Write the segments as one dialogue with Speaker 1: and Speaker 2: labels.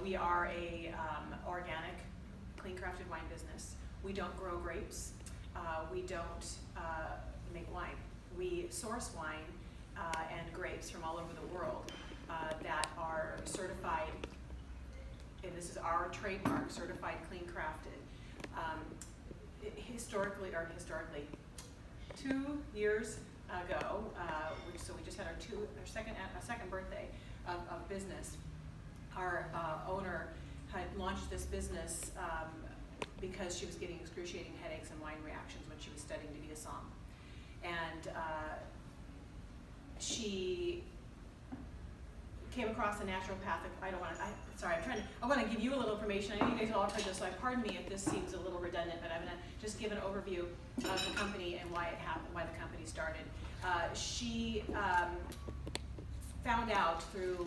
Speaker 1: We are a organic, clean crafted wine business. We don't grow grapes. We don't make wine. We source wine and grapes from all over the world that are certified, and this is our trademark, certified clean crafted. Historically, 2 years ago, so we just had our second birthday of business. Our owner had launched this business because she was getting excruciating headaches and wine reactions when she was studying to be a somm. And she came across a naturopathic. I want to give you a little information. I know you guys all heard this, so pardon me if this seems a little redundant, but I'm going to just give an overview of the company and why it happened, why the company started. She found out through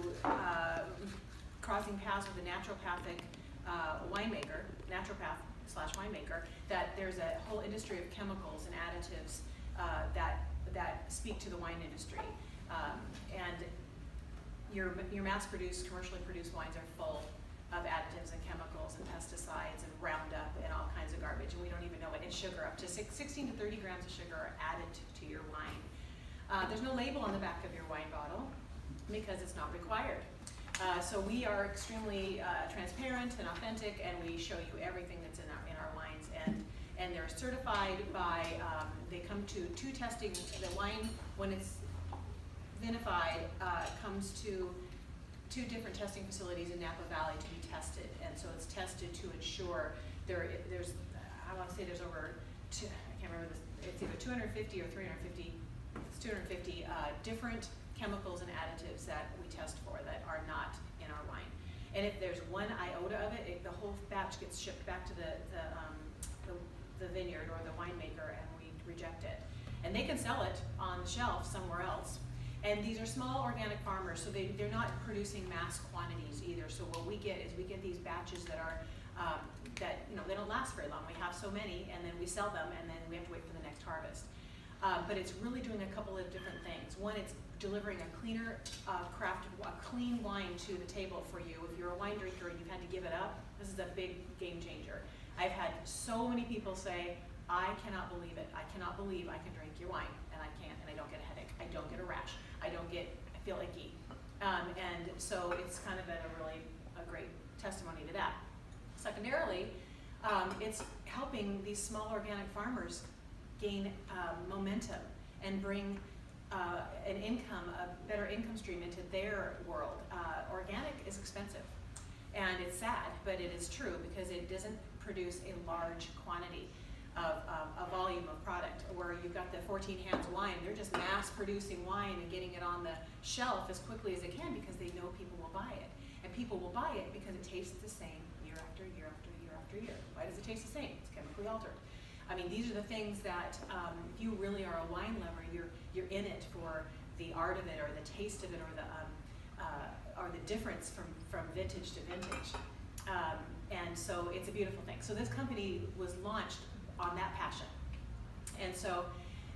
Speaker 1: crossing paths with a naturopathic naturopath/winemaker, that there's a whole industry of chemicals and additives that speak to the wine industry. And your mass-produced, commercially produced wines are full of additives and chemicals and pesticides and Roundup and all kinds of garbage, and we don't even know it. And sugar, up to 16 to 30 grams of sugar are added to your wine. There's no label on the back of your wine bottle because it's not required. So we are extremely transparent and authentic, and we show you everything that's in our wines, and they're certified by. They come to 2 testing. The wine, when it's vinified, comes to 2 different testing facilities in Napa Valley to be tested, and so it's tested to ensure there's I want to say there's over I can't remember this. It's either 250 or 350. It's 250 different chemicals and additives that we test for that are not in our wine. And if there's one iota of it, the whole batch gets shipped back to the vineyard or the winemaker, and we reject it. And they can sell it on the shelf somewhere else. And these are small organic farmers, so they're not producing mass quantities either. So what we get is these batches that are they don't last very long. We have so many, and then we sell them, and then we have to wait for the next harvest. But it's really doing a couple of different things. One, it's delivering a cleaner, clean wine to the table for you. If you're a wine drinker and you've had to give it up, this is a big game changer. I've had so many people say, I cannot believe it. I cannot believe I can drink your wine, and I can't, and I don't get a headache. I don't get a rash. I feel icky. And so it's kind of been a great testimony to that. Secondarily, it's helping these small organic farmers gain momentum and bring an income, a better income stream into their world. Organic is expensive, and it's sad, but it is true because it doesn't produce a large quantity of a volume of product. Where you've got the 14 Hands wine, they're just mass producing wine and getting it on the shelf as quickly as they can because they know people will buy it. And people will buy it because it tastes the same year after year after year after year. Why does it taste the same? It's chemically altered. I mean, these are the things that if you really are a wine lover, you're in it for the art of it, or the taste of it, or the difference from vintage to vintage. And so it's a beautiful thing. So this company was launched on that passion. And so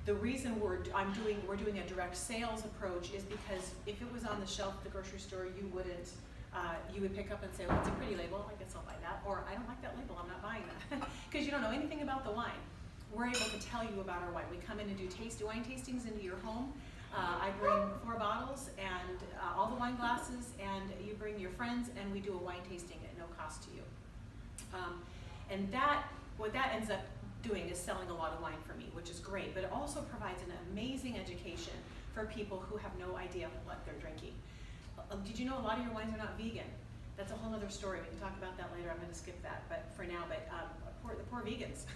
Speaker 1: the reason we're doing a direct sales approach is because if it was on the shelf at the grocery store, you would pick up and say, well, it's a pretty label, I guess I'll buy that, or I don't like that label, I'm not buying that, because you don't know anything about the wine. We're able to tell you about our wine. We come in and do wine tastings into your home. I bring 4 bottles and all the wine glasses, and you bring your friends, and we do a wine tasting at no cost to you. And what that ends up doing is selling a lot of wine for me, which is great, but it also provides an amazing education for people who have no idea what they're drinking. Did you know a lot of your wines are not vegan? That's a whole other story. We can talk about that later. I'm going to skip that, but for now, the poor vegans,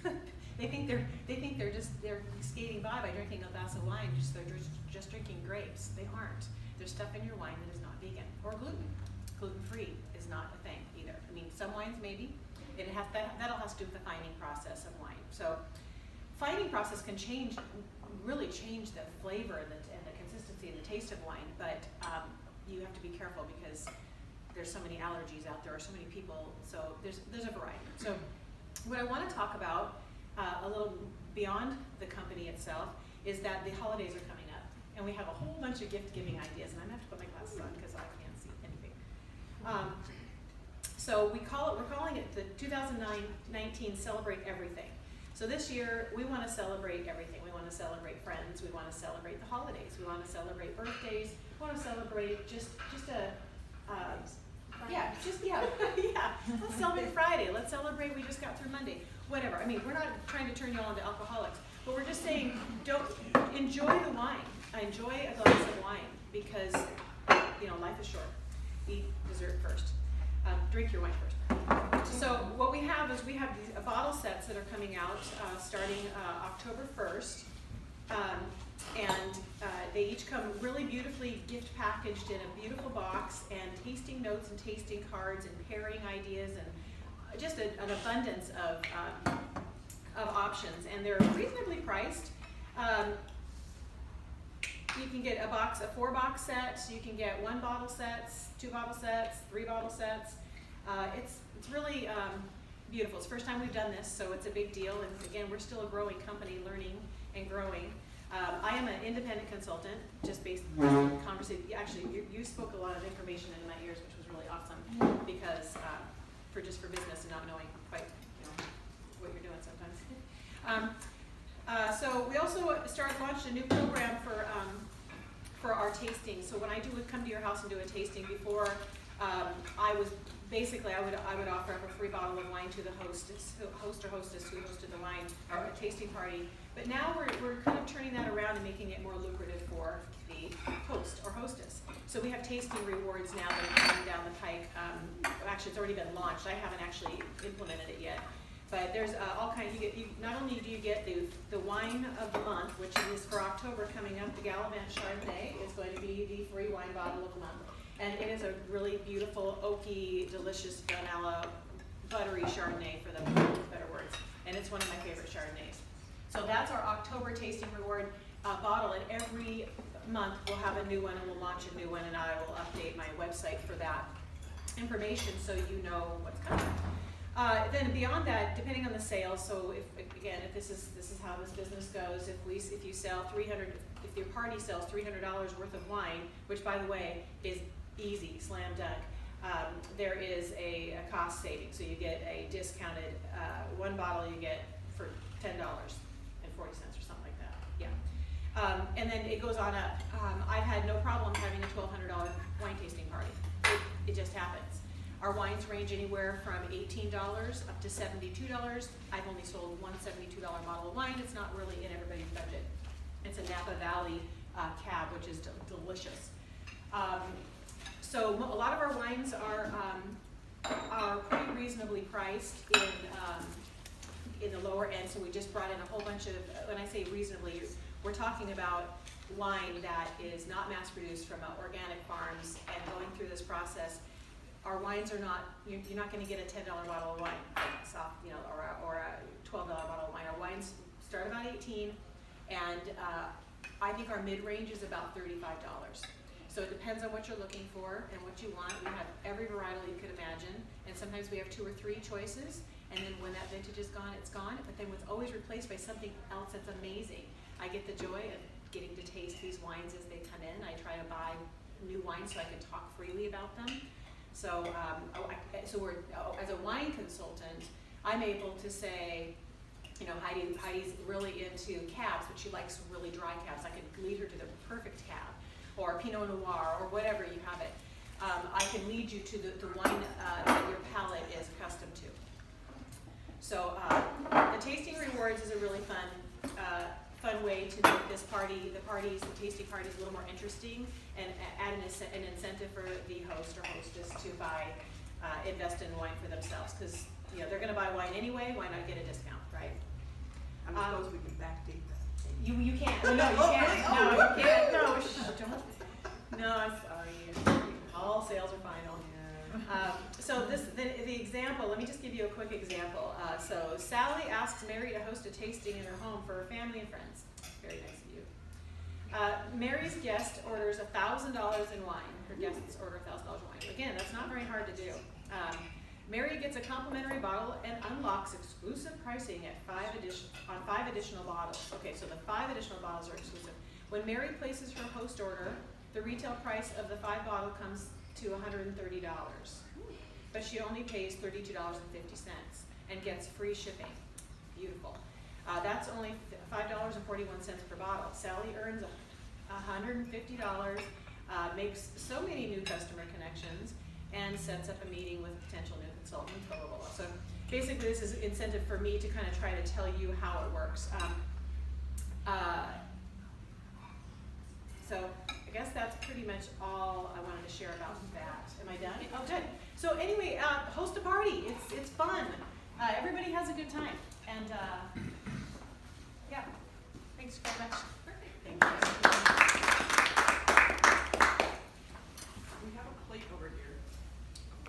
Speaker 1: they think they're skating by drinking a glass of wine. They're just drinking grapes. They aren't. There's stuff in your wine that is not vegan or gluten. Gluten-free is not a thing either. I mean, some wines maybe. That'll have to do with the fining process of wine. So, fining process can really change the flavor and the consistency and the taste of wine, but you have to be careful because there's so many allergies out there, or so many people, so there's a variety. So what I want to talk about a little beyond the company itself is that the holidays are coming up, and we have a whole bunch of gift giving ideas, and I'm going to have to put my glasses on because I can't see anything. So we're calling it the 2019 Celebrate Everything. So this year, we want to celebrate everything. We want to celebrate friends. We want to celebrate the holidays. We want to celebrate birthdays. We want to celebrate just yeah. Let's celebrate Friday. Let's celebrate we just got through Monday. Whatever. I mean, we're not trying to turn you all into alcoholics, but we're just saying, don't enjoy the wine. Enjoy a glass of wine because life is short. Eat dessert first. Drink your wine first. So what we have is we have these bottle sets that are coming out starting October 1st. And they each come really beautifully gift packaged in a beautiful box, and tasting notes and tasting cards and pairing ideas and just an abundance of options. And they're reasonably priced. You can get a 4-box set. You can get 1 bottle sets, 2 bottle sets, 3 bottle sets. It's really beautiful. It's the first time we've done this, so it's a big deal. And again, we're still a growing company, learning and growing. I am an independent consultant, just based on conversation. Actually, you spoke a lot of information in my ears, which was really awesome, because for business and not knowing quite what you're doing sometimes. So we also launched a new program for our tasting. So when I would come to your house and do a tasting, before I would offer up a free bottle of wine to the host or hostess who hosted the wine or a tasting party. But now we're kind of turning that around and making it more lucrative for the host or hostess. So we have tasting rewards now that are coming down the pike. Actually, it's already been launched. I haven't actually implemented it yet. But there's all kinds. Not only do you get the wine of the month, which is for October coming up, the Gallivant Chardonnay is going to be the free wine bottle of the month. And it is a really beautiful, oaky, delicious vanilla, buttery Chardonnay, for the better words. And it's one of my favorite Chardonnays. So that's our October tasting reward bottle. And every month we'll have a new one, and we'll launch a new one, and I will update my website for that information so you know what's coming. Then beyond that, depending on the sales, so if this is how this business goes, if you sell if your party sells $300 worth of wine, which by the way is easy, slam dunk, there is a cost saving. So you get a discounted 1 bottle you get for $10.40 or something like that. Yeah, and then it goes on up. I've had no problem having a $1,200 wine tasting party. It just happens. Our wines range anywhere from $18 up to $72. I've only sold one $72 bottle of wine. It's not really in everybody's budget. It's a Napa Valley cab, which is delicious. So a lot of our wines are pretty reasonably priced in the lower end. So we just brought in a whole bunch of, when I say reasonably, we're talking about wine that is not mass produced from organic farms and going through this process. Our wines are not, you're not going to get a $10 bottle of wine, or a $12 bottle of wine. Our wines start about $18, and I think our mid-range is about $35. So it depends on what you're looking for and what you want. We have every varietal you could imagine, and sometimes we have 2 or 3 choices, and then when that vintage is gone, it's gone, but then it's always replaced by something else that's amazing. I get the joy of getting to taste these wines as they come in. I try to buy new wines so I can talk freely about them. So, as a wine consultant, I'm able to say, Heidi's really into cabs, but she likes really dry cabs. I can lead her to the perfect cab, or Pinot Noir, or whatever you have it. I can lead you to the wine that your palate is accustomed to. So, the tasting rewards is a really fun way to make this the tasting parties a little more interesting, and add an incentive for the host or hostess to invest in wine for themselves, because they're going to buy wine anyway. Why not get a discount, right?
Speaker 2: I suppose we can backdate that.
Speaker 1: You can't. No, you can't. No, you can't. No, don't. No, I'm sorry. All sales are final. Yeah. So the example. Let me just give you a quick example. So Sally asks Mary to host a tasting in her home for her family and friends. Very nice of you. Mary's guest orders $1,000 in wine. Her guests order $1,000 in wine. Again, that's not very hard to do. Mary gets a complimentary bottle and unlocks exclusive pricing at 5 additional bottles. Okay, so the 5 additional bottles are exclusive. When Mary places her host order, the retail price of the 5 bottle comes to $130. But but she only pays $32.50 and gets free shipping. Beautiful. That's only $5.41 per bottle. Sally earns $150, makes so many new customer connections, and sets up a meeting with potential new consultants, blah, blah, blah. So basically this is incentive for me to kind of try to tell you how it works. So I guess that's pretty much all I wanted to share about that. Am I done? Oh, good. So anyway, host a party. It's fun. Everybody has a good time. And yeah, thanks very much.
Speaker 3: Perfect.
Speaker 1: Thank you.